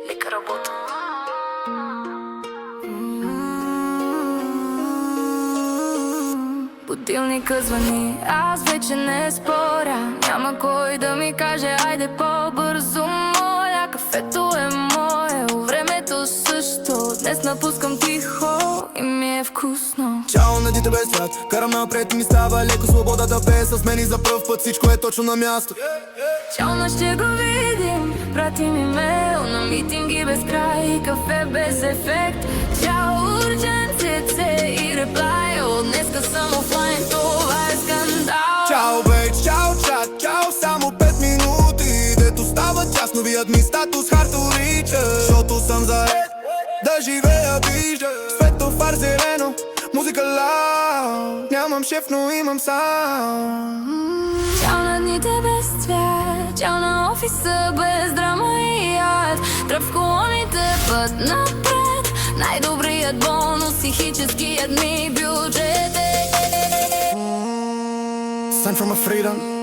Лека работа. Будилника звъни, аз вече не споря. Няма кой да ми каже, айде по-бързо, моля. Кафето е мое, времето също. Днес напускам тихо и ми е вкусно. Чао на дите без свят, карам напред и ми става леко. Свободата бе с мен и за пръв път всичко е точно на място. Чао, но ще го видим. Прати ми мейл на митинги без край, кафе без ефект. Чао, урдженците и реплай. От днеска съм офлайн, това е скандал. Чао бейдж, чао чат, чао само 5 минути. Дето става тясно, вият ми статус харто рича. Защото съм заед да живея вижда. Светофар зелено, музика лаут. Нямам шеф, но имам сам. Чао на дните без цвят, чао на офиса без драма и яд. Тръп в колоните, път напред. Най-добрият бонус, психическият ми бюджет е. Sign from a freedom.